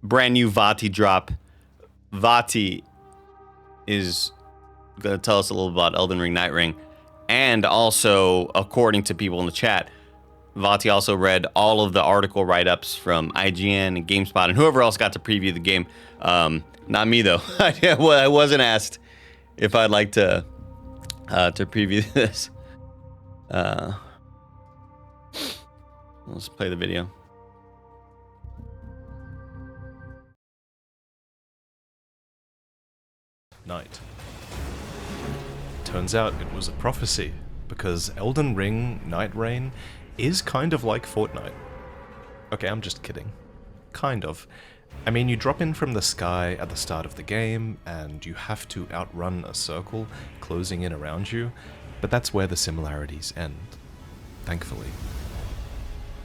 brand new Vaati drop. Vaati is going to tell us a little about Elden Ring, Nightreign. And also, according to people in the chat, Vaati also read all of the article write-ups from IGN and GameSpot and whoever else got to preview the game. Not me, though. I wasn't asked if I'd like to preview this. Let's play the video. Night. Turns out it was a prophecy, because Elden Ring Nightreign is kind of like Fortnite. Okay, I'm just kidding. Kind of. I mean, you drop in from the sky at the start of the game, and you have to outrun a circle closing in around you, but that's where the similarities end, thankfully.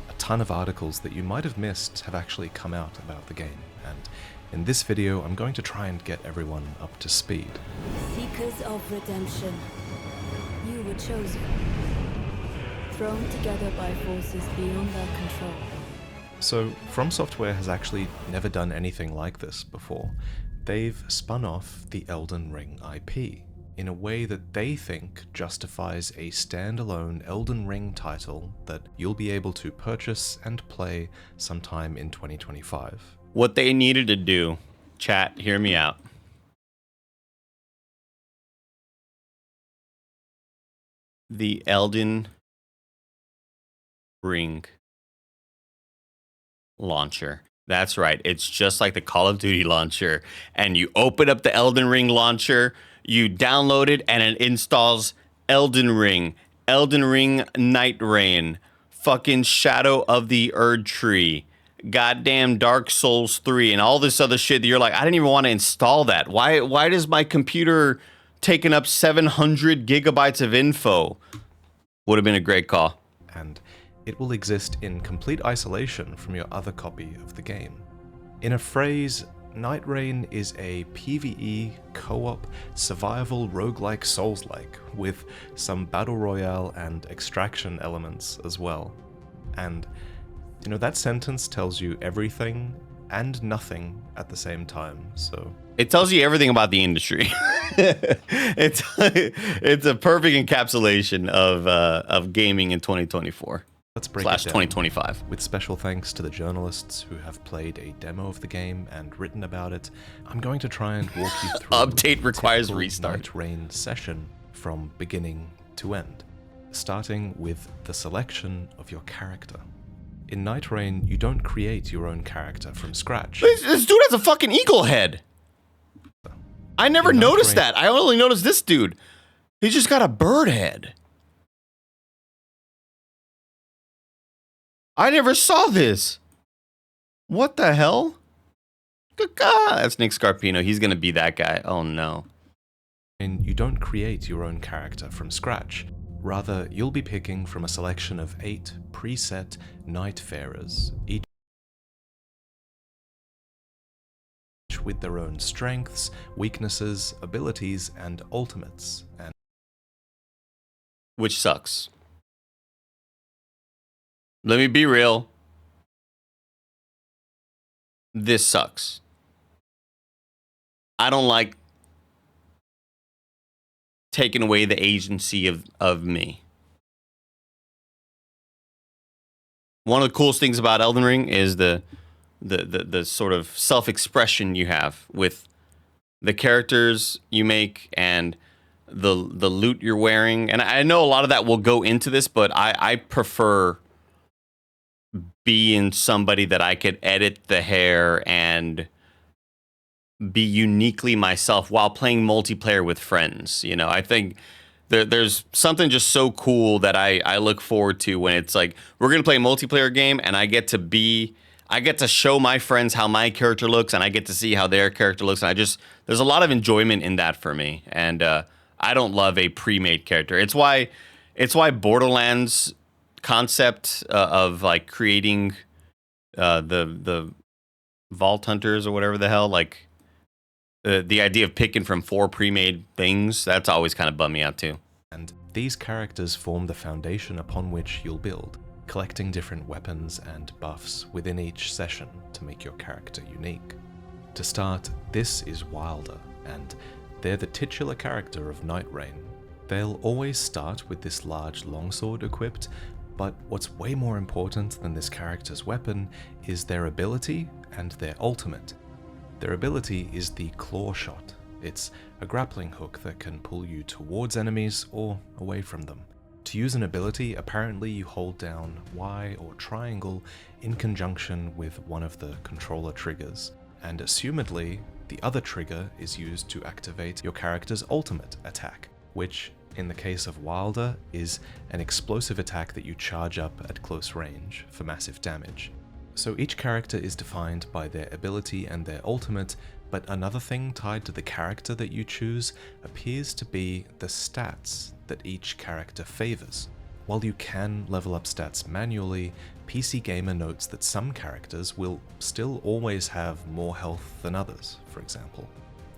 A ton of articles that you might have missed have actually come out about the game, and in this video I'm going to try and get everyone up to speed. Seekers of redemption, you were chosen, thrown together by forces beyond their control. So, From Software has actually never done anything like this before. They've spun off the Elden Ring IP in a way that they think justifies a standalone Elden Ring title that you'll be able to purchase and play sometime in 2025. What they needed to do, chat, hear me out. The Elden Ring launcher. That's right. It's just like the Call of Duty launcher. And you open up the Elden Ring launcher, you download it, and it installs Elden Ring Nightreign, fucking Shadow of the Erd Tree, goddamn Dark Souls 3, and all this other shit that you're like, I didn't even want to install that. Why does my computer taking up 700 gigabytes of info? Would have been a great call. And it will exist in complete isolation from your other copy of the game. In a phrase, Nightreign is a PvE, co-op, survival roguelike souls-like, with some battle royale and extraction elements as well. And, you know, that sentence tells you everything and nothing at the same time, so... It tells you everything about the industry. It's a perfect encapsulation of gaming in 2024. Let's break it down. 2025. With special thanks to the journalists who have played a demo of the game and written about it, I'm going to try and walk you through Update requires restart. Nightreign session from beginning to end, starting with the selection of your character. In Nightreign, you don't create your own character from scratch. This dude has a fucking eagle head. I never noticed that. I only noticed this dude. He's just got a bird head. I never saw this. What the hell? That's Nick Scarpino. He's going to be that guy. Oh, no. And you don't create your own character from scratch. Rather, you'll be picking from a selection of 8 preset Nightfarers, each with their own strengths, weaknesses, abilities, and ultimates. And which sucks. Let me be real. This sucks. I don't like taking away the agency of me. One of the coolest things about Elden Ring is the sort of self-expression you have with the characters you make and the loot you're wearing. And I know a lot of that will go into this, but I prefer being somebody that I could edit the hair and be uniquely myself while playing multiplayer with friends. You know, I think there's something just so cool that I look forward to when it's like, we're going to play a multiplayer game and I get to show my friends how my character looks and I get to see how their character looks. And there's a lot of enjoyment in that for me. And I don't love a pre-made character. It's why Borderlands concept of like creating the Vault Hunters or whatever the hell, like the idea of picking from 4 pre-made things, that's always kind of bummed me out too. And these characters form the foundation upon which you'll build. collecting different weapons and buffs within each session to make your character unique. To start, this is Wilder, and they're the titular character of Nightreign. They'll always start with this large longsword equipped, but what's way more important than this character's weapon is their ability and their ultimate. Their ability is the claw shot. It's a grappling hook that can pull you towards enemies or away from them. To use an ability, apparently you hold down Y or triangle in conjunction with one of the controller triggers, and assumedly, the other trigger is used to activate your character's ultimate attack, which, in the case of Wilder, is an explosive attack that you charge up at close range for massive damage. So each character is defined by their ability and their ultimate, but another thing tied to the character that you choose appears to be the stats that each character favors. While you can level up stats manually, PC Gamer notes that some characters will still always have more health than others, for example.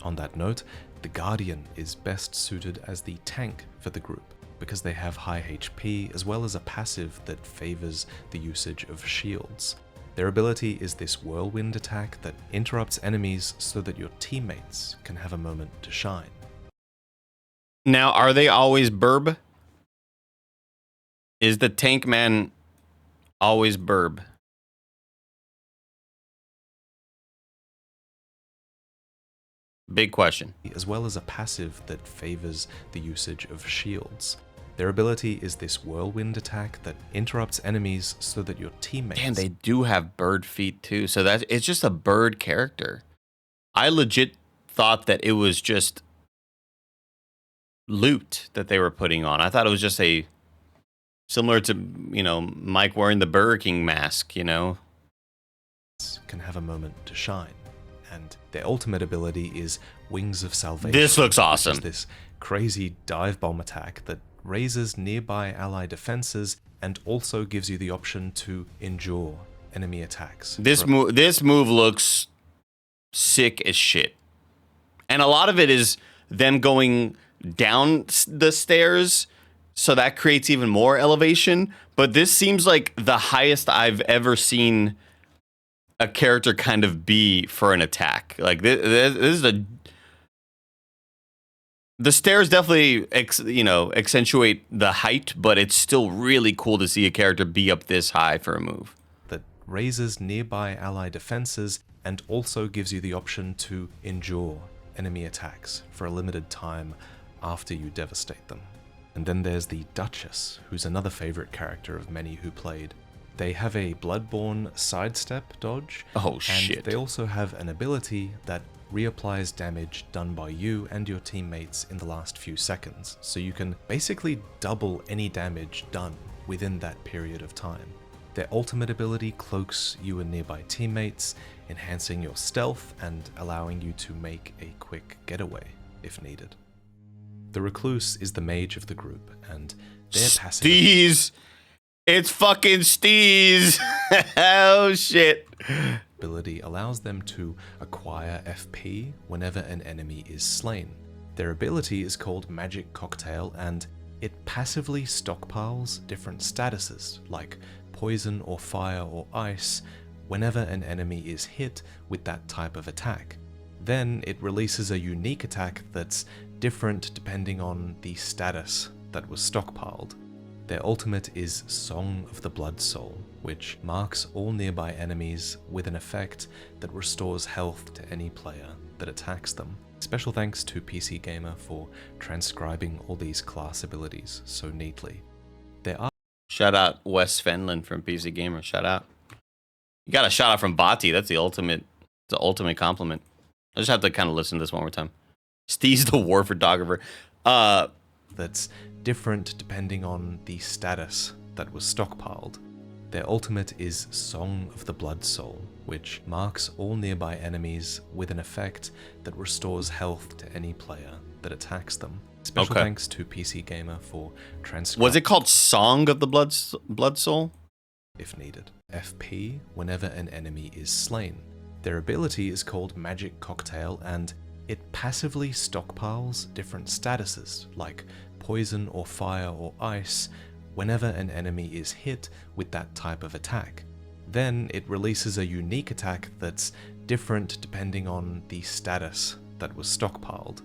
On that note, the Guardian is best suited as the tank for the group, because they have high HP as well as a passive that favors the usage of shields. Their ability is this whirlwind attack that interrupts enemies so that your teammates can have a moment to shine. Now, are they always burb? Is the tank man always burb? Big question. As well as a passive that favors the usage of shields. Their ability is this whirlwind attack that interrupts enemies so that your teammates... Damn, they do have bird feet too. So it's just a bird character. I legit thought that it was just loot that they were putting on. I thought it was just similar to, Mike wearing the Burger King mask, Can have a moment to shine. And their ultimate ability is Wings of Salvation. This looks awesome. Which is this crazy dive bomb attack that raises nearby ally defenses and also gives you the option to endure enemy attacks. This move looks sick as shit. And a lot of it is them going down the stairs, so that creates even more elevation. But this seems like the highest I've ever seen a character kind of be for an attack. Like this is the stairs definitely accentuate the height, but it's still really cool to see a character be up this high for a move. That raises nearby ally defenses and also gives you the option to endure enemy attacks for a limited time after you devastate them. And then there's the Duchess, who's another favorite character of many who played. They have a Bloodborne sidestep dodge. Oh shit. And they also have an ability that reapplies damage done by you and your teammates in the last few seconds. So you can basically double any damage done within that period of time. Their ultimate ability cloaks you and nearby teammates, enhancing your stealth and allowing you to make a quick getaway if needed. The Recluse is the mage of the group, and their passive... Steez! It's fucking Steez! Oh shit. Ability allows them to acquire FP whenever an enemy is slain. Their ability is called Magic Cocktail, and it passively stockpiles different statuses, like poison or fire or ice, whenever an enemy is hit with that type of attack. Then it releases a unique attack that's different depending on the status that was stockpiled. Their ultimate is Song of the Blood Soul, which marks all nearby enemies with an effect that restores health to any player that attacks them. Special thanks to PC Gamer for transcribing all these class abilities so neatly. There are... Shout out Wes Fenlon from PC Gamer. Shout out. You got a shout out from Vaati. That's the ultimate compliment. I just have to kind of listen to this one more time. Steve's the war photographer. That's different depending on the status that was stockpiled. Their ultimate is Song of the Blood Soul, which marks all nearby enemies with an effect that restores health to any player that attacks them. Special thanks to PC Gamer for transcribing. Was it called Song of the Blood Soul? If needed. FP whenever an enemy is slain. Their ability is called Magic Cocktail, and it passively stockpiles different statuses, like poison or fire or ice, whenever an enemy is hit with that type of attack. Then it releases a unique attack that's different depending on the status that was stockpiled.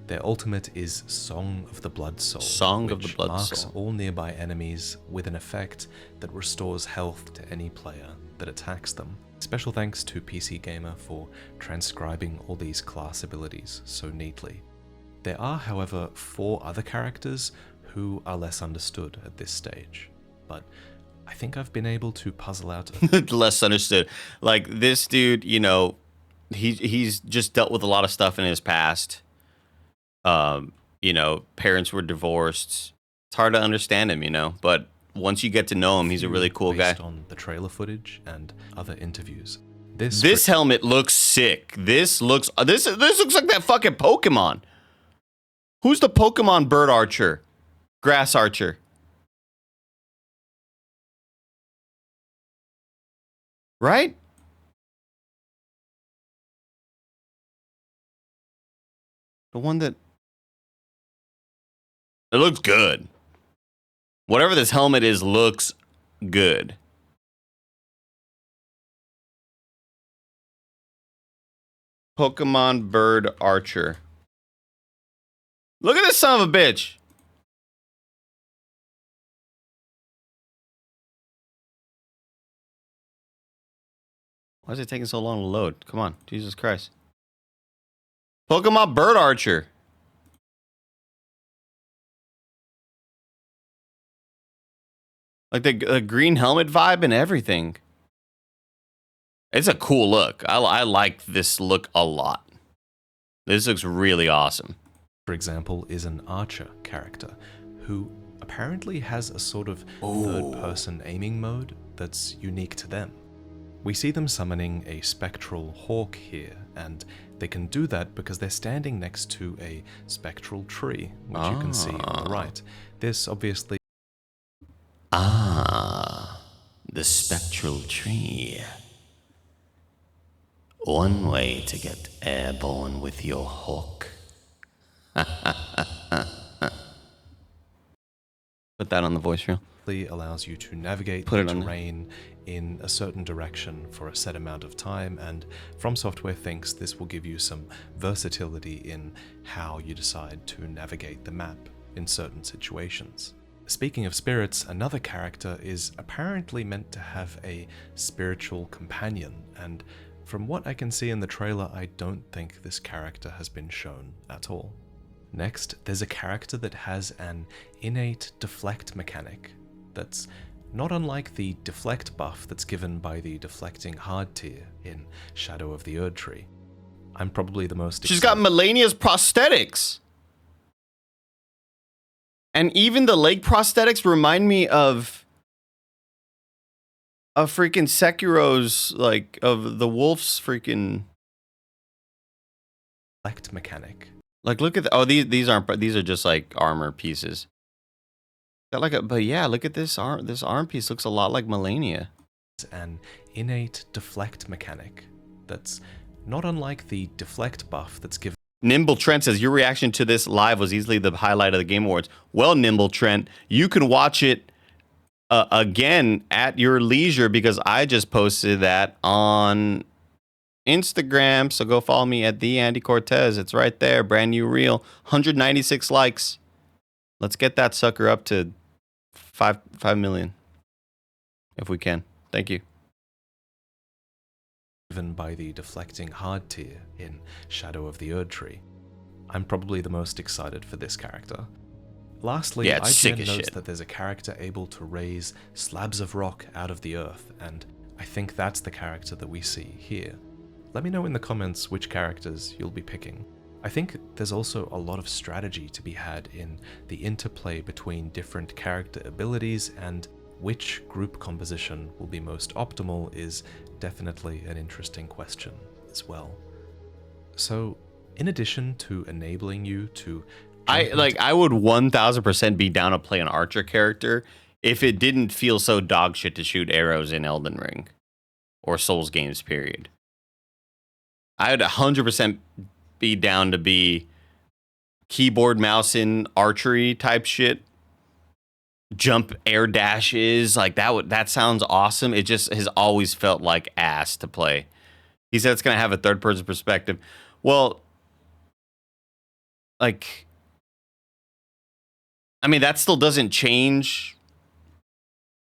Their ultimate is Song of the Blood Soul, which marks all nearby enemies with an effect that restores health to any player that attacks them. Special thanks to PC Gamer for transcribing all these class abilities so neatly. There are, however, 4 other characters who are less understood at this stage, but I think I've been able to puzzle out less understood. Like this dude, you know, he's just dealt with a lot of stuff in his past. You know, parents were divorced. It's hard to understand him, you know, but once you get to know him, he's a really cool guy. Based on the trailer footage and other interviews. This helmet looks sick. This looks like that fucking Pokemon. Who's the Pokemon bird archer? Grass archer. Right? The one that... It looks good. Whatever this helmet is looks good. Pokemon bird archer. Look at this son of a bitch. Why is it taking so long to load? Come on, Jesus Christ. Pokemon bird archer. Like the green helmet vibe and everything. It's a cool look. I like this look a lot. This looks really awesome. For example, is an archer character who apparently has a sort of third-person aiming mode that's unique to them. We see them summoning a spectral hawk here, and they can do that because they're standing next to a spectral tree, which you can see on the right. This obviously... the spectral tree. One way to get airborne with your hawk. Put that on the voice reel. Allows you to navigate the terrain in a certain direction for a set amount of time, and From Software thinks this will give you some versatility in how you decide to navigate the map in certain situations. Speaking of spirits, another character is apparently meant to have a spiritual companion, and from what I can see in the trailer, I don't think this character has been shown at all. Next, there's a character that has an innate deflect mechanic that's not unlike the deflect buff that's given by the deflecting hard tier in Shadow of the Erdtree. I'm probably the most... She's got Melania's prosthetics! And even the leg prosthetics remind me of freaking Sekiro's, like, of the wolf's freaking... deflect mechanic. Like, look at these are just like armor pieces. Got like but yeah, look at this arm piece looks a lot like Melania. An innate deflect mechanic that's not unlike the deflect buff that's given. Nimble Trent says your reaction to this live was easily the highlight of the Game Awards. Well, Nimble Trent, you can watch it again at your leisure because I just posted that on Instagram, so go follow me at the Andy Cortez. It's right there, brand new reel, 196 likes. Let's get that sucker up to 5 million, if we can. Thank you. Given by the deflecting hard tier in Shadow of the Erdtree. I'm probably the most excited for this character. Lastly, IGN notes that there's a character able to raise slabs of rock out of the earth, and I think that's the character that we see here. Let me know in the comments which characters you'll be picking. I think there's also a lot of strategy to be had in the interplay between different character abilities, and which group composition will be most optimal is definitely an interesting question as well. So, in addition to enabling you to... I would 1000% be down to play an archer character if it didn't feel so dog shit to shoot arrows in Elden Ring or Souls games, period. I would 100% be down to be keyboard, mouse, in archery type shit. jump air dashes. Like that sounds awesome. It just has always felt like ass to play. He said it's going to have a third person perspective. Well, like, I mean, that still doesn't change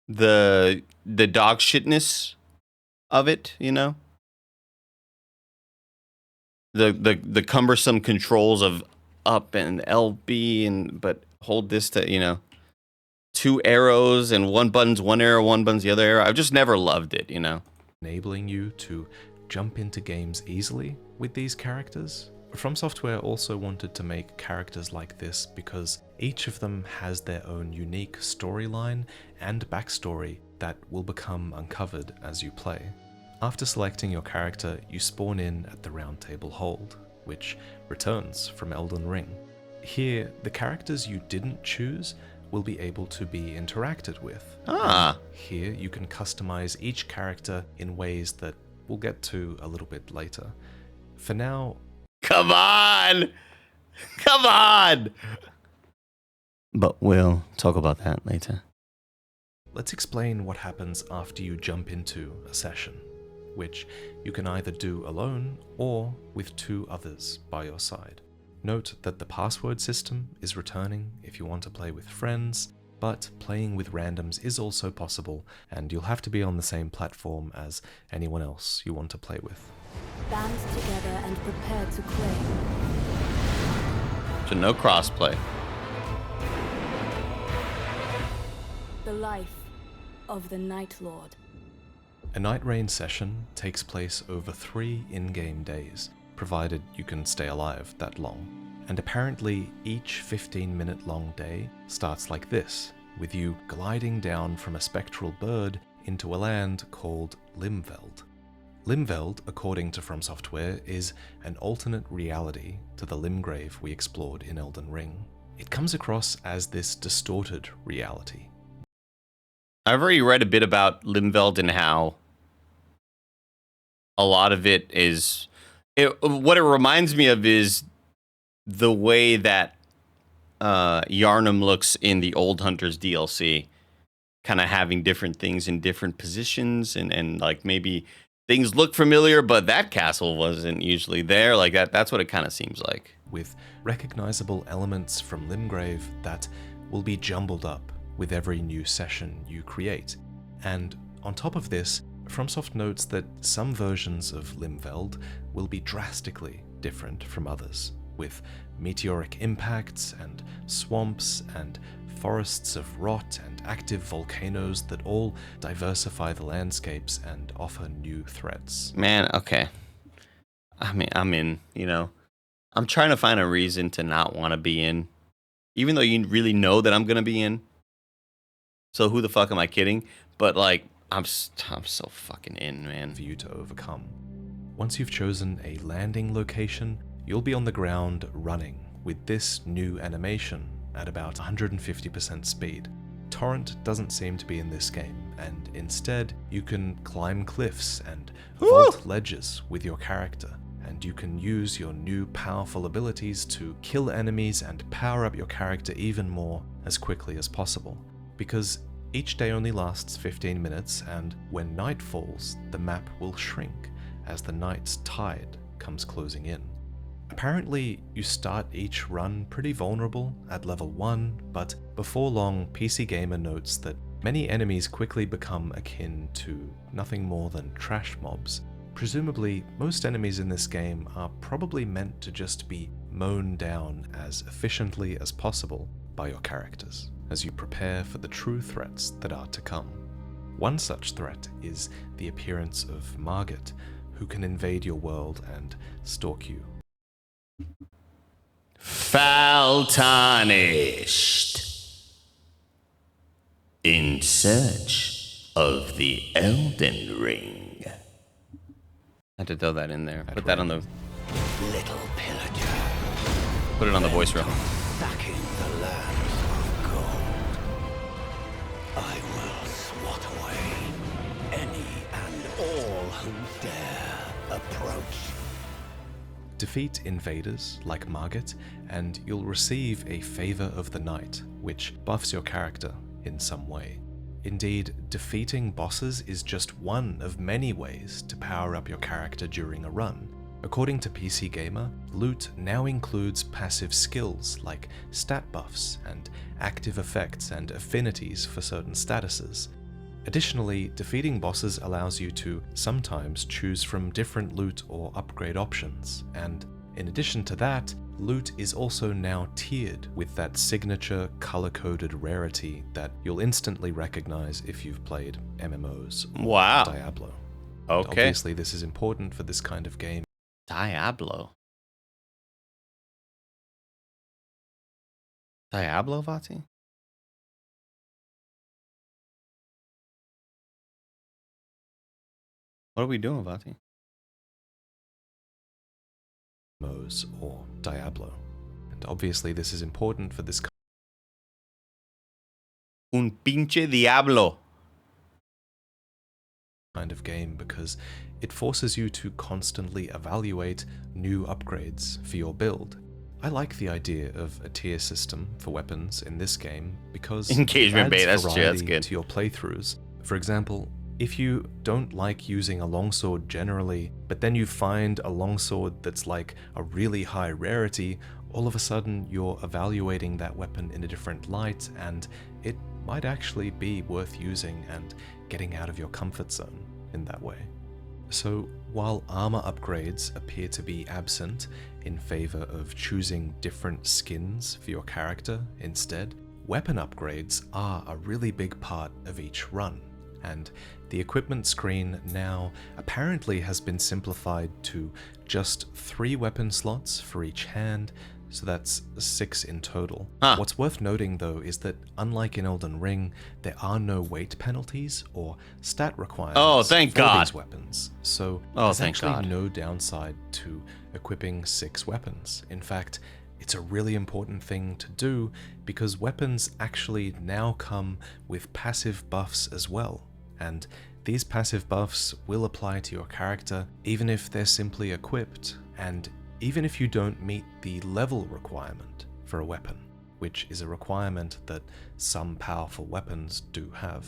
the dog shitness of it, you know? The cumbersome controls of up and LB and but hold this to, you know, 2 arrows and one button's one arrow, one button's the other arrow. I've just never loved it, you know? Enabling you to jump into games easily with these characters. From Software also wanted to make characters like this because each of them has their own unique storyline and backstory that will become uncovered as you play. After selecting your character, you spawn in at the Round Table Hold, which returns from Elden Ring. Here, the characters you didn't choose will be able to be interacted with. Ah. Here, you can customize each character in ways that we'll get to a little bit later. For now... Come on! Come on! But we'll talk about that later. Let's explain what happens after you jump into a session, which you can either do alone or with 2 others by your side. Note that the password system is returning if you want to play with friends, but playing with randoms is also possible, and you'll have to be on the same platform as anyone else you want to play with. Band together and prepare to claim. So no crossplay. The life of the Night Lord. A Nightreign session takes place over 3 in-game days, provided you can stay alive that long. And apparently each 15-minute long day starts like this, with you gliding down from a spectral bird into a land called Limveld. Limveld, according to From Software, is an alternate reality to the Limgrave we explored in Elden Ring. It comes across as this distorted reality. I've already read a bit about Limveld and how a lot of it is... what it reminds me of is the way that Yharnam looks in the Old Hunters DLC. Kind of having different things in different positions and like maybe... things look familiar, but that castle wasn't usually there. Like that's what it kind of seems like. With recognizable elements from Limgrave that will be jumbled up with every new session you create. And on top of this, FromSoft notes that some versions of Limveld will be drastically different from others, with meteoric impacts and swamps and forests of rot and active volcanoes that all diversify the landscapes and offer new threats. Man, okay. I mean, I'm in, you know. I'm trying to find a reason to not want to be in, even though you really know that I'm going to be in. So who the fuck am I kidding? But like, I'm so fucking in, man. For you to overcome. Once you've chosen a landing location, you'll be on the ground running with this new animation at about 150% speed. Torrent doesn't seem to be in this game, and instead you can climb cliffs and vault ledges with your character, and you can use your new powerful abilities to kill enemies and power up your character even more as quickly as possible. Because each day only lasts 15 minutes, and when night falls, the map will shrink as the night's tide comes closing in. Apparently, you start each run pretty vulnerable at level 1, but before long, PC Gamer notes that many enemies quickly become akin to nothing more than trash mobs. Presumably, most enemies in this game are probably meant to just be mown down as efficiently as possible by your characters, as you prepare for the true threats that are to come. One such threat is the appearance of Margit, who can invade your world and stalk you. Foul tarnished. In search of the Elden Ring. I had to throw that in there. Put that on the... Little pillager. Put it on the voice reel. Back in the land of gold. I will swat away any and all who dare approach. Defeat invaders like Margit, and you'll receive a Favor of the Night, which buffs your character in some way. Indeed, defeating bosses is just one of many ways to power up your character during a run. According to PC Gamer, loot now includes passive skills like stat buffs and active effects and affinities for certain statuses. Additionally, defeating bosses allows you to sometimes choose from different loot or upgrade options, and in addition to that, loot is also now tiered with that signature color-coded rarity that you'll instantly recognize if you've played MMOs or Wow. Diablo. Okay. Obviously, this is important for this kind of game. Diablo. Diablo, Vati? What are we doing, Vati? MMOs or Diablo. And obviously, this is important for this Un pinche diablo. kind of game because it forces you to constantly evaluate new upgrades for your build. I like the idea of a tier system for weapons in this game because Engagement it bait, adds that's variety good. to your playthroughs. For example, if you don't like using a longsword generally, but then you find a longsword that's like a really high rarity, all of a sudden you're evaluating that weapon in a different light and it might actually be worth using and getting out of your comfort zone in that way. So while armor upgrades appear to be absent in favor of choosing different skins for your character instead, weapon upgrades are a really big part of each run, and the equipment screen now apparently has been simplified to just 3 weapon slots for each hand, so that's 6 in total. Huh. What's worth noting though is that unlike in Elden Ring, there are no weight penalties or stat requirements Oh, thank for God. these weapons, so Oh, there's thank actually God. no downside to equipping 6 weapons. In fact, it's a really important thing to do because weapons actually now come with passive buffs as well, and these passive buffs will apply to your character even if they're simply equipped, and even if you don't meet the level requirement for a weapon, which is a requirement that some powerful weapons do have.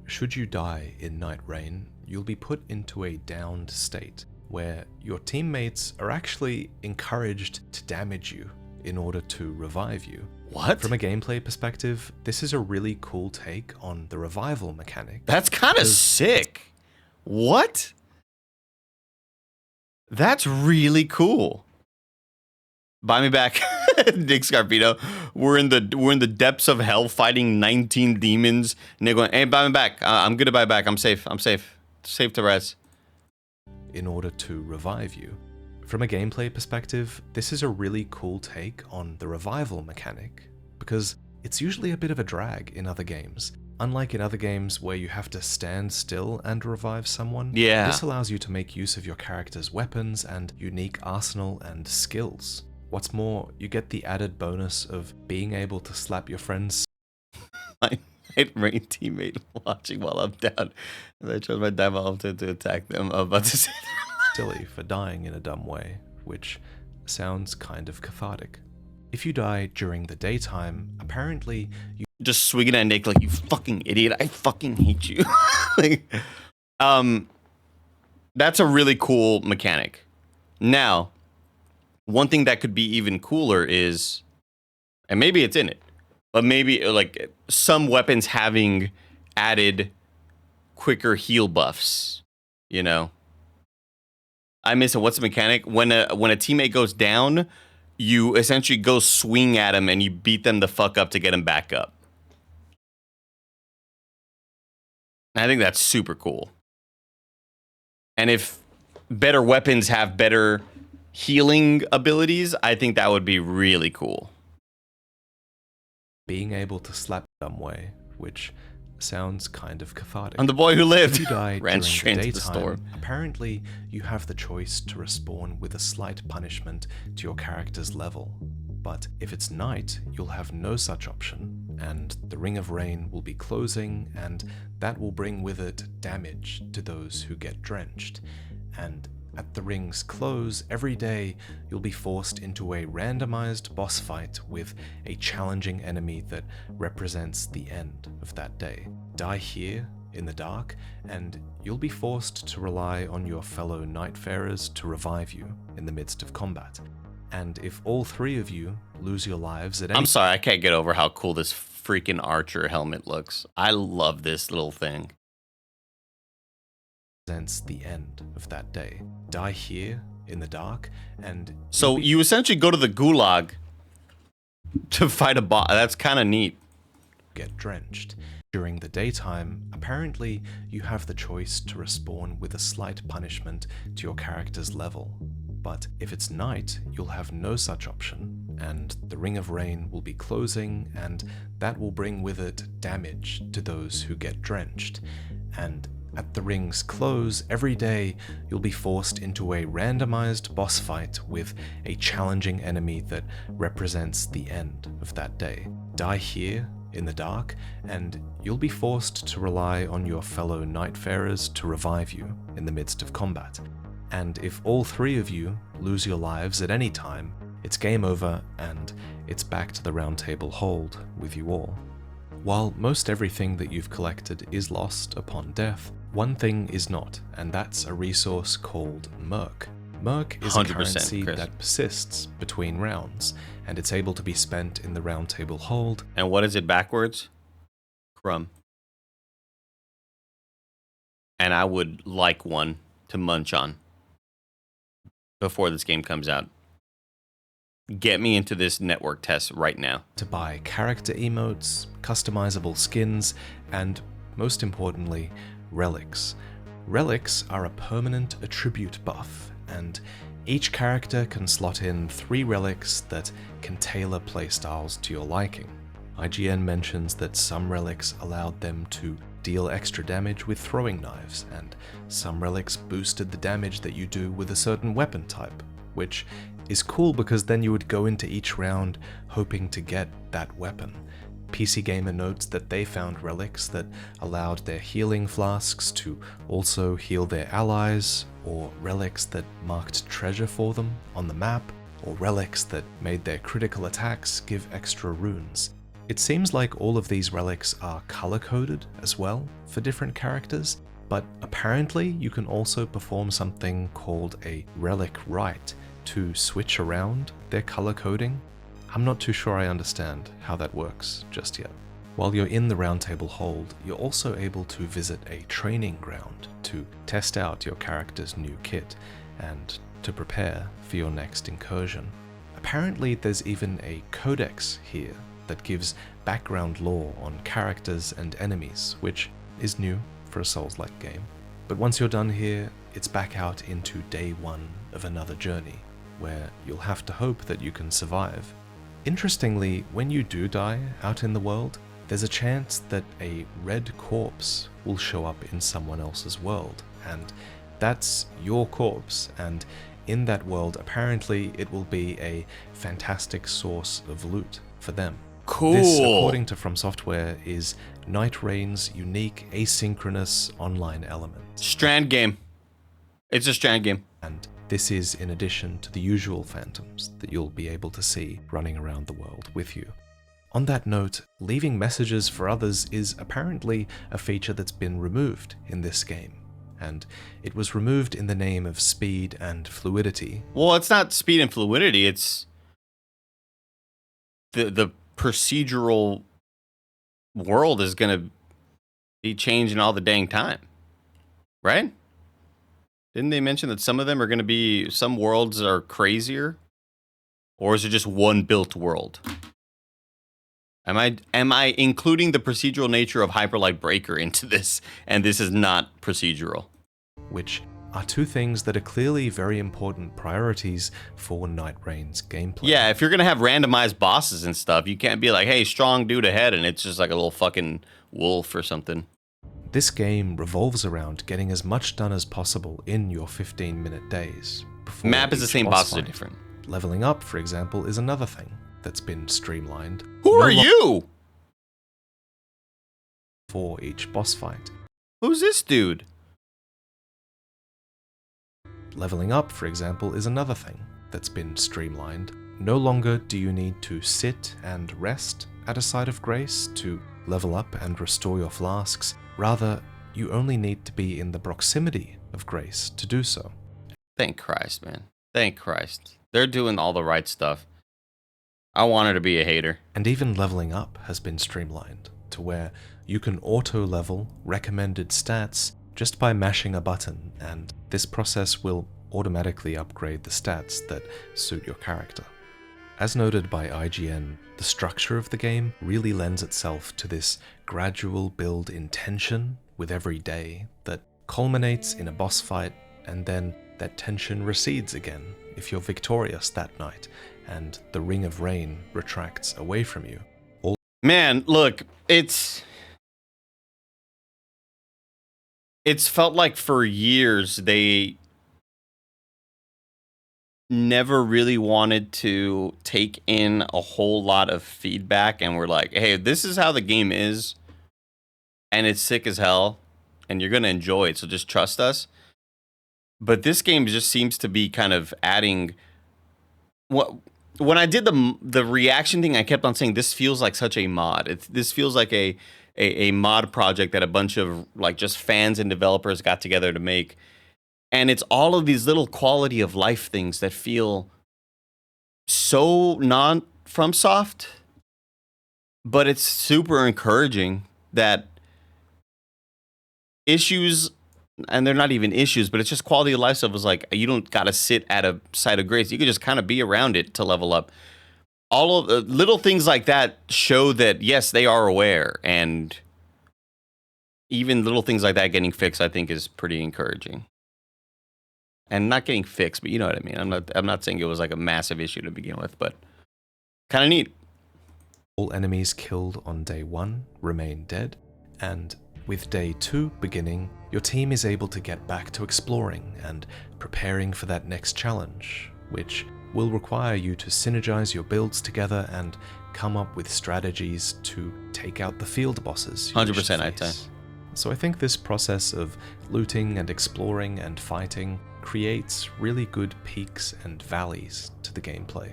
Should you die in Nightreign, you'll be put into a downed state, where your teammates are actually encouraged to damage you in order to revive you. What? From a gameplay perspective, this is a really cool take on the revival mechanic. That's kind of sick. What? That's really cool. Buy me back, Nick Scarpino. We're in the depths of hell fighting 19 demons, and they're going, "Hey, buy me back. I'm gonna buy back. I'm safe. I'm safe. Safe to res." In order to revive you. From a gameplay perspective, this is a really cool take on the revival mechanic, because it's usually a bit of a drag in other games. Unlike in other games where you have to stand still and revive someone, Yeah. this allows you to make use of your character's weapons and unique arsenal and skills. What's more, you get the added bonus of being able to slap your friends My Nightreign teammate watching while I'm down, and I chose my dive to attack them. I'm about to say silly for dying in a dumb way, which sounds kind of cathartic. If you die during the daytime, apparently you just swinging at Nick like, "You fucking idiot! I fucking hate you." Like, that's a really cool mechanic. Now, one thing that could be even cooler is, and maybe it's in it, but maybe like some weapons having added quicker heal buffs. You know, I miss it. What's the mechanic? When a teammate goes down, you essentially go swing at him and you beat them the fuck up to get him back up. I think that's super cool. And if better weapons have better healing abilities, I think that would be really cool. being able to slap some way, which sounds kind of cathartic. I'm the boy who lived. If you die Ran during straight the into the daytime, storm. apparently you have the choice to respawn with a slight punishment to your character's level. But if it's night, you'll have no such option, and the Ring of Rain will be closing, and that will bring with it damage to those who get drenched. And at the ring's close every day, you'll be forced into a randomized boss fight with a challenging enemy that represents the end of that day. Die here in the dark, and you'll be forced to rely on your fellow Nightfarers to revive you in the midst of combat. And if all three of you lose your lives at any— I'm sorry, I can't get over how cool this freaking archer helmet looks. I love this little thing. Represents the end of that day. Die here in the dark, and So you essentially go to the gulag to fight a boss. That's kind of neat. get drenched. During the daytime, apparently you have the choice to respawn with a slight punishment to your character's level. But if it's night, you'll have no such option, and the Ring of Rain will be closing, and that will bring with it damage to those who get drenched. And at the ring's close every day, you'll be forced into a randomized boss fight with a challenging enemy that represents the end of that day. Die here in the dark, and you'll be forced to rely on your fellow Nightfarers to revive you in the midst of combat. And if all three of you lose your lives at any time, it's game over, and it's back to the Round Table Hold with you all. While most everything that you've collected is lost upon death, one thing is not, and that's a resource called Merc. Merc is a 100%, currency Chris. that persists between rounds, and it's able to be spent in the Round Table Hold. And what is it backwards? Crumb. And I would like one to munch on before this game comes out. Get me into this network test right now. To buy character emotes, customizable skins, and most importantly, relics. Relics are a permanent attribute buff, and each character can slot in 3 relics that can tailor playstyles to your liking. IGN mentions that some relics allowed them to deal extra damage with throwing knives, and some relics boosted the damage that you do with a certain weapon type, which is cool because then you would go into each round hoping to get that weapon. PC Gamer notes that they found relics that allowed their healing flasks to also heal their allies, or relics that marked treasure for them on the map, or relics that made their critical attacks give extra runes. It seems like all of these relics are color-coded as well for different characters, but apparently you can also perform something called a relic write to switch around their color coding. I'm not too sure I understand how that works just yet. While you're in the Round Table Hold, you're also able to visit a training ground to test out your character's new kit and to prepare for your next incursion. Apparently there's even a codex here that gives background lore on characters and enemies, which is new for a Souls-like game. But once you're done here, it's back out into day 1 of another journey, where you'll have to hope that you can survive. Interestingly, when you do die out in the world, there's a chance that a red corpse will show up in someone else's world, and that's your corpse, and in that world, apparently it will be a fantastic source of loot for them. Cool. This, according to From Software, is Nightreign's unique asynchronous online element. Strand game. It's a strand game. And this is in addition to the usual phantoms that you'll be able to see running around the world with you. On that note, leaving messages for others is apparently a feature that's been removed in this game. And it was removed in the name of speed and fluidity. Well, it's not speed and fluidity. It's the procedural world is going to be changing all the dang time. Right? Didn't they mention that some of them are going to be, some worlds are crazier? Or is it just one built world? Am I including the procedural nature of Hyperlight Breaker into this, and this is not procedural? Which are 2 things that are clearly very important priorities for Nightreign's gameplay. Yeah, if you're going to have randomized bosses and stuff, you can't be like, hey, strong dude ahead, and it's just like a little fucking wolf or something. This game revolves around getting as much done as possible in your 15-minute days. Map is the each same, boss bosses are fight. different. Leveling up, for example, is another thing that's been streamlined. Who No are you? For each boss fight. Who's this dude? leveling up, for example, is another thing that's been streamlined. No longer do you need to sit and rest at a site of grace to level up and restore your flasks. Rather, you only need to be in the proximity of grace to do so. Thank Christ, man. Thank Christ. They're doing all the right stuff. I want her to be a hater. And even leveling up has been streamlined to where you can auto-level recommended stats just by mashing a button, and this process will automatically upgrade the stats that suit your character. As noted by IGN, the structure of the game really lends itself to this gradual build in tension with every day that culminates in a boss fight, and then that tension recedes again if you're victorious that night and the Ring of Rain retracts away from you. Man, look, it's felt like for years they never really wanted to take in a whole lot of feedback, and we're like, hey, this is how the game is, and it's sick as hell, and you're gonna enjoy it, so just trust us. But this game just seems to be kind of adding when I did the reaction thing, I kept on saying this feels like such a mod. This feels like a mod project that a bunch of like just fans and developers got together to make. And it's all of these little quality of life things that feel so not from soft, but it's super encouraging that issues, and they're not even issues, but it's just quality of life stuff. Was like, you don't got to sit at a site of grace. You can just kind of be around it to level up. All of the little things like that show that, yes, they are aware. And even little things like that getting fixed, I think, is pretty encouraging. And not getting fixed, but you know what I mean. I'm not saying it was like a massive issue to begin with, but kind of neat. All enemies killed on day 1 remain dead, and with day 2 beginning, your team is able to get back to exploring and preparing for that next challenge, which will require you to synergize your builds together and come up with strategies to take out the field bosses. 100% I'd say. So I think this process of looting and exploring and fighting creates really good peaks and valleys to the gameplay,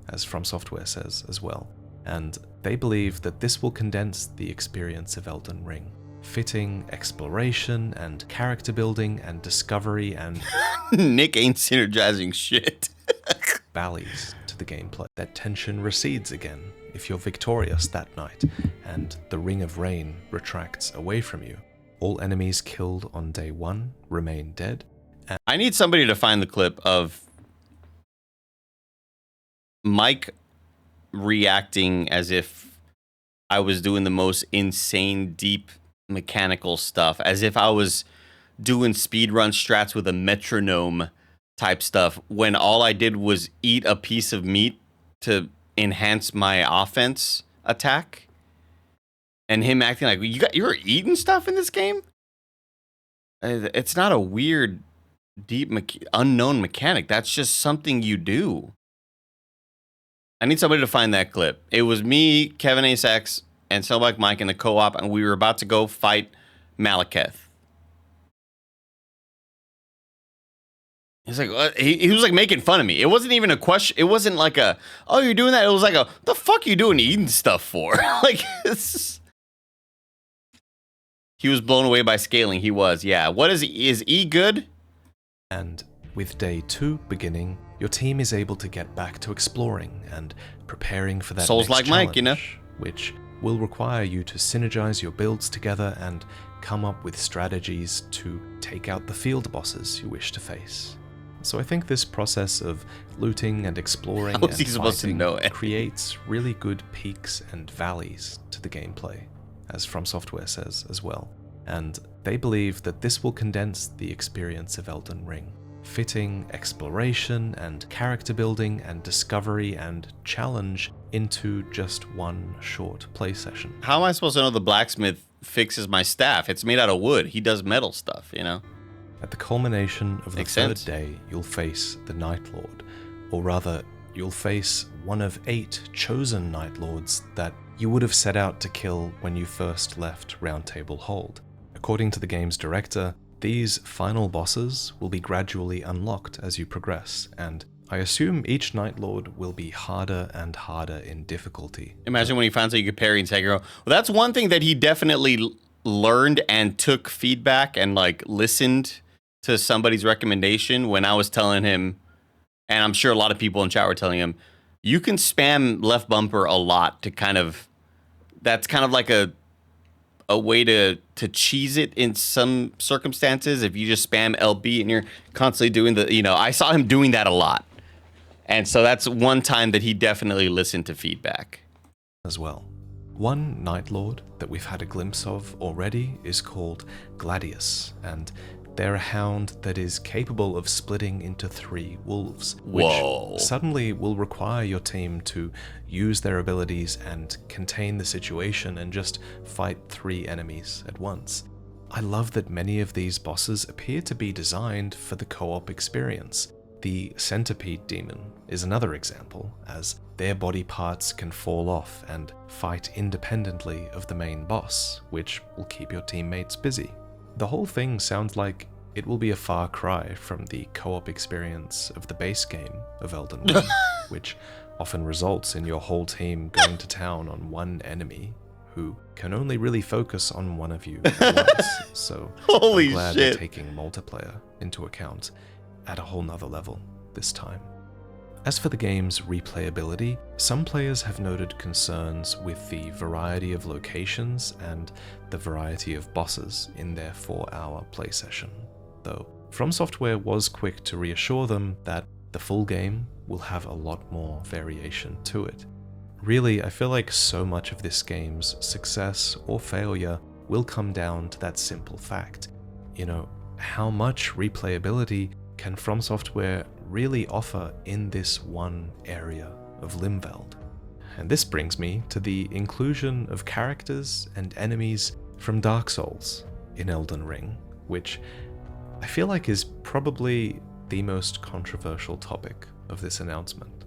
as From Software says as well. And they believe that this will condense the experience of Elden Ring, fitting exploration and character building and discovery and Nick ain't synergizing shit. valleys to the gameplay. That tension recedes again if you're victorious that night and the Ring of Rain retracts away from you. All enemies killed on day 1 remain dead. I need somebody to find the clip of Mike reacting as if I was doing the most insane, deep mechanical stuff, as if I was doing speedrun strats with a metronome type stuff, when all I did was eat a piece of meat to enhance my offense attack. And him acting like, you're eating stuff in this game? It's not a weird, deep, unknown mechanic. That's just something you do. I need somebody to find that clip. It was me, Kevin Asex, and Selbach Mike in the co-op, and we were about to go fight Malekith. He's like, he was like making fun of me. It wasn't even a question. It wasn't like a, oh, you're doing that. It was like a, the fuck you doing eating stuff for? Like, he was blown away by scaling. He was, yeah. What is E good? And with day 2 beginning, your team is able to get back to exploring and preparing for that Souls next like challenge, Mike, you know? Which will require you to synergize your builds together and come up with strategies to take out the field bosses you wish to face. So I think this process of looting and exploring How was he and supposed to fighting know it? creates really good peaks and valleys to the gameplay, as From Software says as well. And they believe that this will condense the experience of Elden Ring, fitting exploration and character building and discovery and challenge into just one short play session. How am I supposed to know the blacksmith fixes my staff? It's made out of wood. He does metal stuff, you know? At the culmination of the Makes third sense. day, you'll face the Night Lord, or rather, you'll face one of 8 chosen Night Lords that you would have set out to kill when you first left Round Table Hold. According to the game's director, These final bosses will be gradually unlocked as you progress, and I assume each Night Lord will be harder and harder in difficulty. Imagine when he finds out you could parry in Sekiro. Well, that's one thing that he definitely learned and took feedback and like listened to somebody's recommendation when I was telling him, and I'm sure a lot of people in chat were telling him, you can spam left bumper a lot to kind of, that's kind of like a way to cheese it in some circumstances. If you just spam LB and you're constantly doing the, you know, I saw him doing that a lot. And so that's one time that he definitely listened to feedback. As well. One Night Lord that we've had a glimpse of already is called Gladius, and they're a hound that is capable of splitting into 3 wolves, which Whoa. suddenly will require your team to use their abilities and contain the situation and just fight 3 enemies at once. I love that many of these bosses appear to be designed for the co-op experience. The Centipede Demon is another example, as their body parts can fall off and fight independently of the main boss, which will keep your teammates busy. The whole thing sounds like it will be a far cry from the co-op experience of the base game of Elden Ring, which often results in your whole team going to town on one enemy who can only really focus on one of you at once. So Holy I'm glad shit. they're taking multiplayer into account at a whole nother level this time. As for the game's replayability, some players have noted concerns with the variety of locations and the variety of bosses in their 4-hour play session, though From Software was quick to reassure them that the full game will have a lot more variation to it. Really, I feel like so much of this game's success or failure will come down to that simple fact. You know, how much replayability can From Software really offer in this one area of Limveld? And this brings me to the inclusion of characters and enemies from Dark Souls in Elden Ring, which I feel like is probably the most controversial topic of this announcement.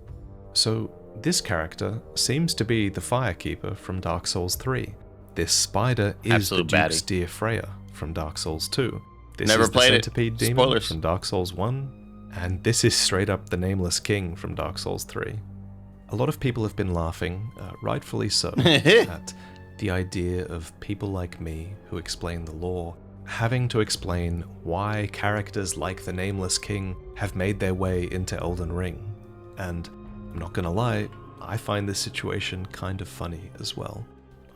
So this character seems to be the Firekeeper from Dark Souls 3. This spider is Absolute the Duke's baddie. dear Freya from Dark Souls 2. This Never is played the it. Centipede Demon Spoilers. from Dark Souls 1. And this is straight up the Nameless King from Dark Souls 3. A lot of people have been laughing, rightfully so, at the idea of people like me who explain the lore having to explain why characters like the Nameless King have made their way into Elden Ring. And I'm not gonna lie, I find this situation kind of funny as well.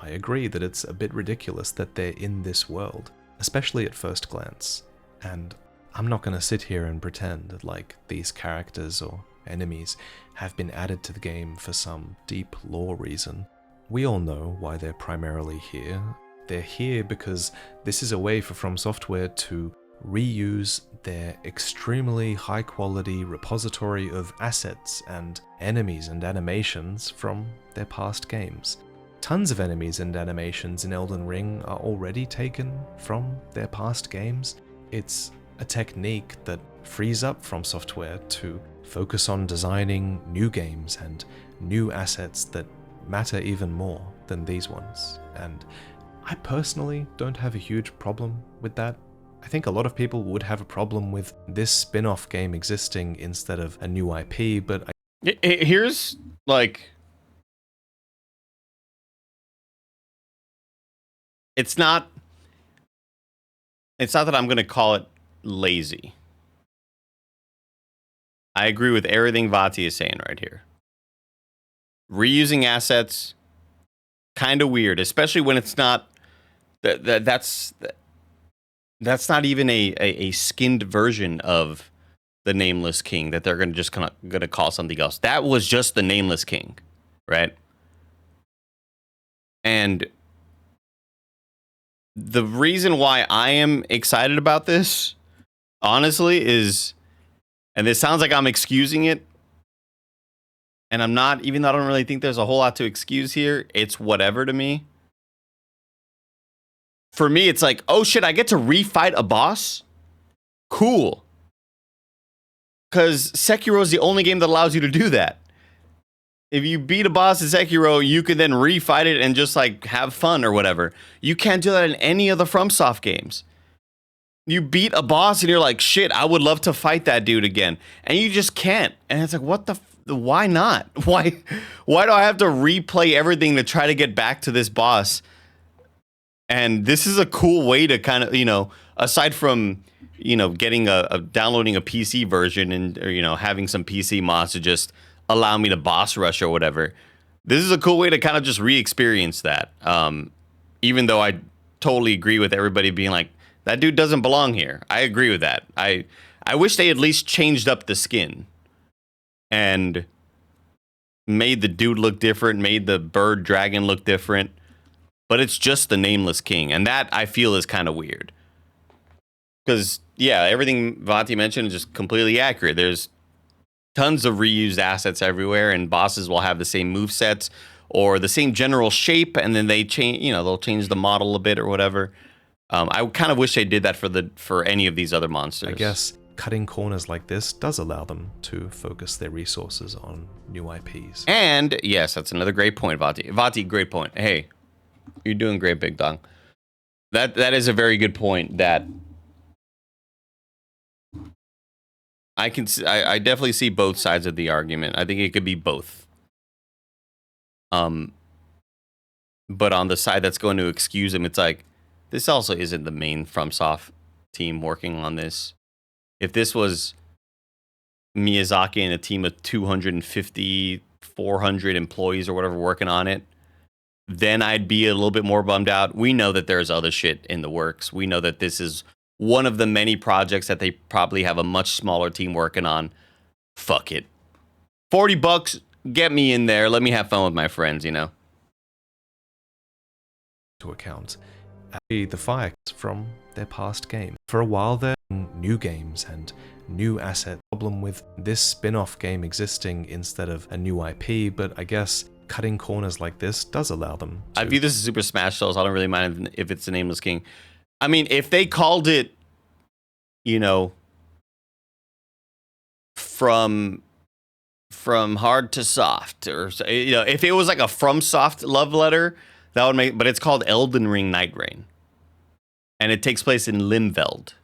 I agree that it's a bit ridiculous that they're in this world, especially at first glance. And I'm not going to sit here and pretend like these characters or enemies have been added to the game for some deep lore reason. We all know why they're primarily here. They're here because this is a way for From Software to reuse their extremely high quality repository of assets and enemies and animations from their past games. Tons of enemies and animations in Elden Ring are already taken from their past games. It's a technique that frees up From Software to focus on designing new games and new assets that matter even more than these ones. And I personally don't have a huge problem with that. I think a lot of people would have a problem with this spin-off game existing instead of a new IP, but Here's like, it's not that I'm going to call it lazy. I agree with everything Vati is saying right here. Reusing assets, kind of weird, especially when it's not that's not even a skinned version of the Nameless King that they're gonna call something else. That was just the Nameless King, right? And the reason why I am excited about this, honestly, is, and this sounds like I'm excusing it, and I'm not, even though I don't really think there's a whole lot to excuse here, it's whatever to me. For me, it's like, oh shit, I get to refight a boss? Cool. Because Sekiro is the only game that allows you to do that. If you beat a boss in Sekiro, you can then refight it and just like have fun or whatever. You can't do that in any of the FromSoft games. You beat a boss and you're like, shit, I would love to fight that dude again. And you just can't. And it's like, what the, why not? Why do I have to replay everything to try to get back to this boss? And this is a cool way to kind of, aside from, getting downloading a PC version and, or, having some PC mods to just allow me to boss rush or whatever. This is a cool way to kind of just re-experience that. Even though I totally agree with everybody being like, that dude doesn't belong here. I agree with that. I wish they at least changed up the skin and made the dude look different, made the bird dragon look different. But it's just the nameless king. And that I feel is kind of weird. Because, yeah, everything Vaati mentioned is just completely accurate. There's tons of reused assets everywhere, and bosses will have the same movesets or the same general shape, and then they change, they'll change the model a bit or whatever. I kind of wish they did that for any of these other monsters. I guess cutting corners like this does allow them to focus their resources on new IPs. And yes, that's another great point, Vaati. Vaati, great point. Hey, you're doing great, big dog. That is a very good point. That I definitely see both sides of the argument. I think it could be both. But on the side that's going to excuse him, it's like, this also isn't the main FromSoft team working on this. If this was Miyazaki and a team of 250, 400 employees or whatever working on it, then I'd be a little bit more bummed out. We know that there's other shit in the works. We know that this is one of the many projects that they probably have a much smaller team working on. Fuck it. $40, get me in there. Let me have fun with my friends, To account. The fire from their past game. For a while there, new games and new asset. Problem with this spin-off game existing instead of a new IP, but I guess cutting corners like this does allow them to. I view this as Super Smash Bros. I don't really mind if it's the Nameless King. I mean, if they called it, from hard to soft, or if it was like a FromSoft love letter, that would make. But it's called Elden Ring Nightreign, and it takes place in Limveld,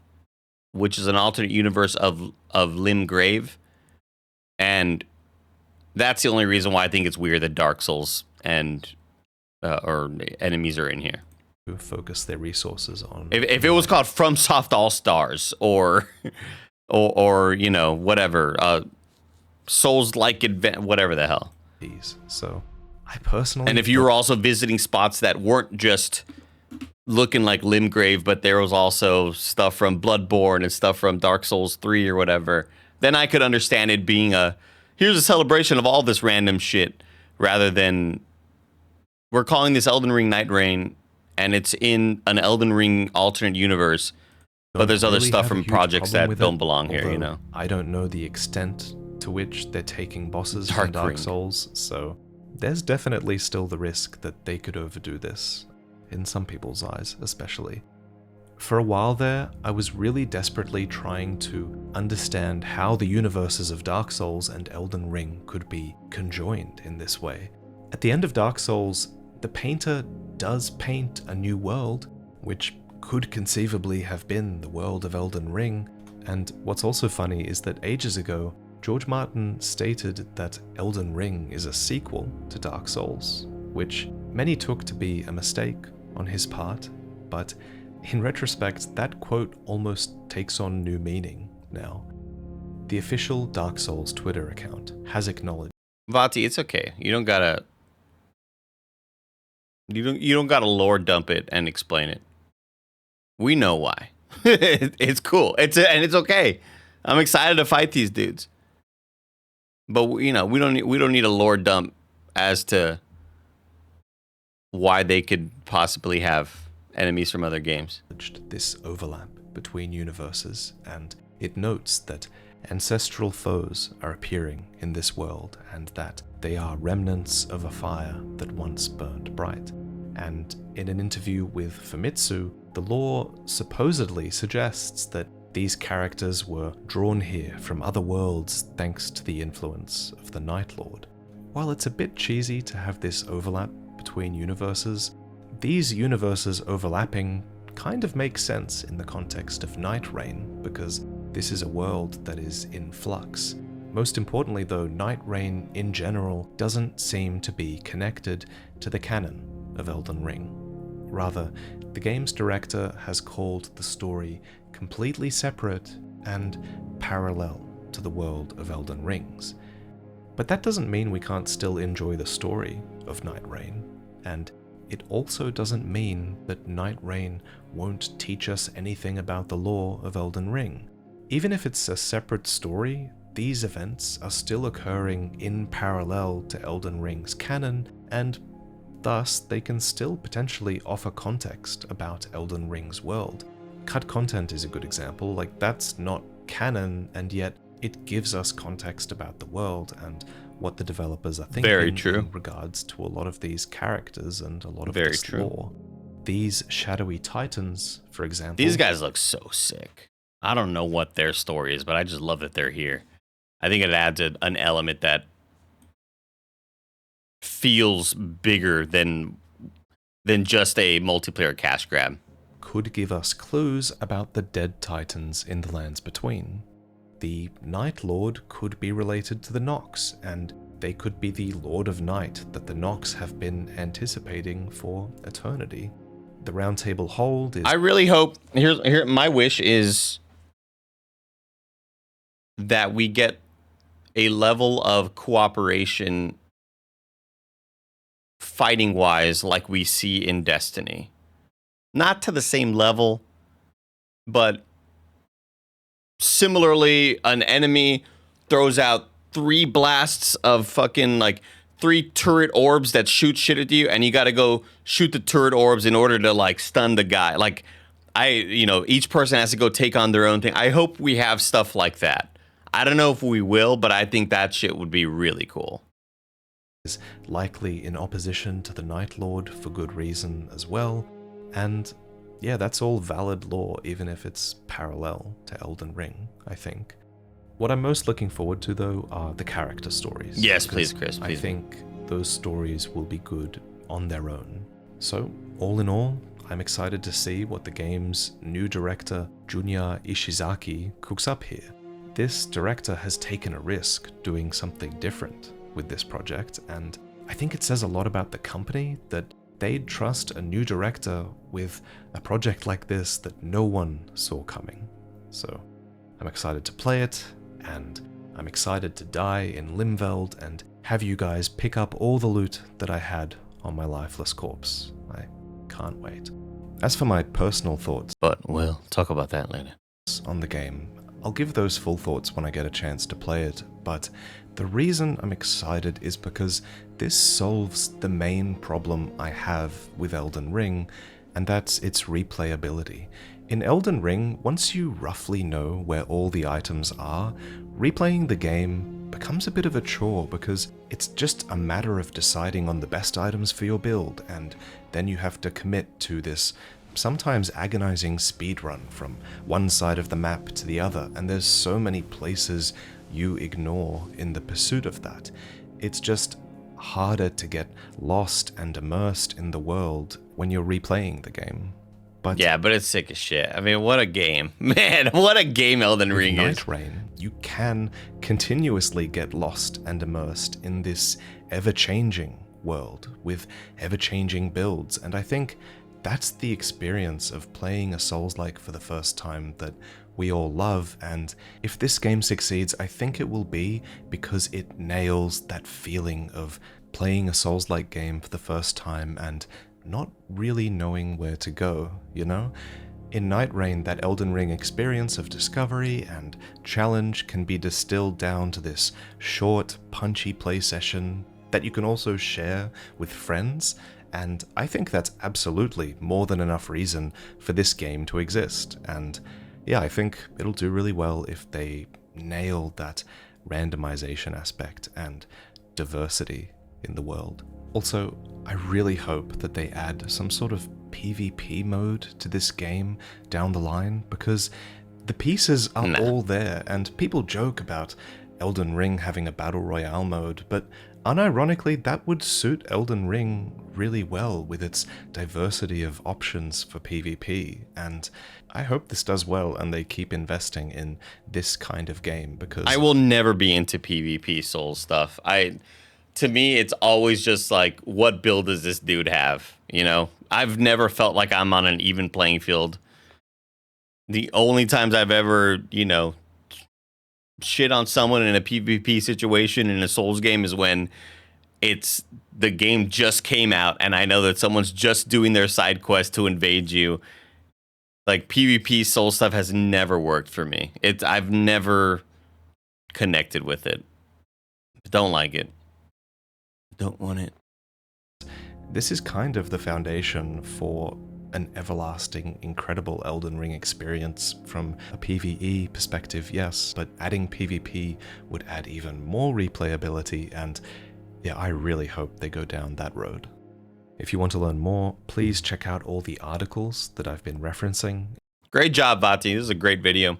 which is an alternate universe of Limgrave, and that's the only reason why I think it's weird that Dark Souls and or enemies are in here. To focus their resources on. If it was called FromSoft All Stars or whatever, Souls-like event, whatever the hell. So I personally. And if you were also visiting spots that weren't just looking like Limgrave, but there was also stuff from Bloodborne and stuff from Dark Souls 3 or whatever, then I could understand it being here's a celebration of all this random shit, rather than we're calling this Elden Ring Nightreign, and it's in an Elden Ring alternate universe, but there's other stuff from projects that don't belong here, I don't know the extent to which they're taking bosses from Dark Souls, so there's definitely still the risk that they could overdo this, in some people's eyes especially. For a while there, I was really desperately trying to understand how the universes of Dark Souls and Elden Ring could be conjoined in this way. At the end of Dark Souls, the painter does paint a new world, which could conceivably have been the world of Elden Ring, and what's also funny is that ages ago, George Martin stated that Elden Ring is a sequel to Dark Souls, which many took to be a mistake on his part, but in retrospect, that quote almost takes on new meaning now. The official Dark Souls Twitter account has acknowledged. Vaati, it's okay. You don't gotta lore dump it and explain it. We know why. It's cool. It's okay. I'm excited to fight these dudes. But we don't need a lore dump as to why they could possibly have enemies from other games. This overlap between universes, and it notes that ancestral foes are appearing in this world, and that they are remnants of a fire that once burned bright. And in an interview with Famitsu, the lore supposedly suggests that these characters were drawn here from other worlds thanks to the influence of the Night Lord. While it's a bit cheesy to have this overlap between universes, these universes overlapping kind of makes sense in the context of Nightreign, because this is a world that is in flux. Most importantly though, Nightreign in general doesn't seem to be connected to the canon of Elden Ring. Rather, the game's director has called the story completely separate and parallel to the world of Elden Rings. But that doesn't mean we can't still enjoy the story of Nightreign, and it also doesn't mean that Nightreign won't teach us anything about the lore of Elden Ring. Even if it's a separate story, these events are still occurring in parallel to Elden Ring's canon, and thus they can still potentially offer context about Elden Ring's world. Cut content is a good example. Like, that's not canon, and yet it gives us context about the world and what the developers are thinking in regards to a lot of these characters and a lot of this lore. These shadowy titans, for example. These guys look so sick. I don't know what their story is, but I just love that they're here. I think it adds an element that feels bigger than just a multiplayer cash grab. Could give us clues about the dead titans in the lands between. The Night Lord could be related to the Nox, and they could be the Lord of Night that the Nox have been anticipating for eternity. The Round Table Hold is... I really hope... Here, my wish is that we get a level of cooperation fighting-wise like we see in Destiny. Not to the same level, but similarly, an enemy throws out 3 blasts of fucking, like, 3 turret orbs that shoot shit at you, and you gotta go shoot the turret orbs in order to, like, stun the guy. Like, each person has to go take on their own thing. I hope we have stuff like that. I don't know if we will, but I think that shit would be really cool. Is likely in opposition to the Night Lord for good reason as well, and yeah, that's all valid lore, even if it's parallel to Elden Ring, I think. What I'm most looking forward to, though, are the character stories. Yes, please, Chris. Please. I think those stories will be good on their own. So, all in all, I'm excited to see what the game's new director, Junya Ishizaki, cooks up here. This director has taken a risk doing something different with this project, and I think it says a lot about the company that they'd trust a new director with a project like this that no one saw coming. So I'm excited to play it, and I'm excited to die in Limveld and have you guys pick up all the loot that I had on my lifeless corpse. I can't wait. As for my personal thoughts, but we'll talk about that later, on the game, I'll give those full thoughts when I get a chance to play it, but the reason I'm excited is because this solves the main problem I have with Elden Ring, and that's its replayability. In Elden Ring, once you roughly know where all the items are, replaying the game becomes a bit of a chore because it's just a matter of deciding on the best items for your build, and then you have to commit to this sometimes agonizing speedrun from one side of the map to the other, and there's so many places you ignore in the pursuit of that. It's just harder to get lost and immersed in the world when you're replaying the game. But yeah, but it's sick as shit. I mean, what a game. Man, what a game Elden Ring is. Nightreign, you can continuously get lost and immersed in this ever-changing world with ever-changing builds, and I think that's the experience of playing a Souls-like for the first time that we all love, and if this game succeeds, I think it will be because it nails that feeling of playing a Souls-like game for the first time and not really knowing where to go, you know? In Nightreign, that Elden Ring experience of discovery and challenge can be distilled down to this short, punchy play session that you can also share with friends, and I think that's absolutely more than enough reason for this game to exist. And yeah, I think it'll do really well if they nail that randomization aspect and diversity in the world. Also, I really hope that they add some sort of PvP mode to this game down the line, because the pieces are all there, and people joke about Elden Ring having a Battle Royale mode, but unironically, that would suit Elden Ring really well with its diversity of options for PvP, and I hope this does well and they keep investing in this kind of game, because I will never be into PvP Souls stuff. To me, it's always just like, what build does this dude have? You know, I've never felt like I'm on an even playing field. The only times I've ever, you know, shit on someone in a PvP situation in a Souls game is when the game just came out and I know that someone's just doing their side quest to invade you. Like, PvP Soul stuff has never worked for me. I've never connected with it. Don't like it. Don't want it. this is kind of the foundation for an everlasting, incredible Elden Ring experience from a PvE perspective, yes, but adding PvP would add even more replayability, and yeah, I really hope they go down that road. If you want to learn more, please check out all the articles that I've been referencing. Great job, Vati. This is a great video.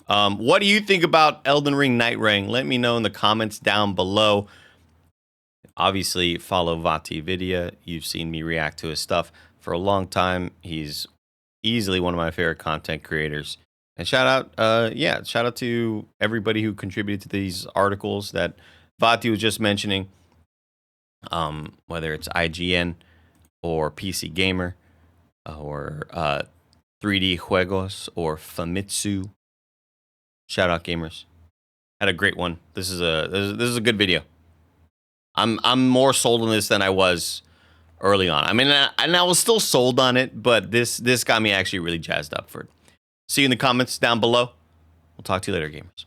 What do you think about Elden Ring Nightreign? Let me know in the comments down below. Obviously, follow Vaatividya. You've seen me react to his stuff for a long time. He's easily one of my favorite content creators. And shout out to everybody who contributed to these articles that Vati was just mentioning. Whether it's IGN or PC Gamer or 3D Juegos or Famitsu. Shout out, gamers. Had a great one. This is a good video. I'm more sold on this than I was early on. I mean, and I was still sold on it, but this got me actually really jazzed up for it. See you in the comments down below. We'll talk to you later, gamers.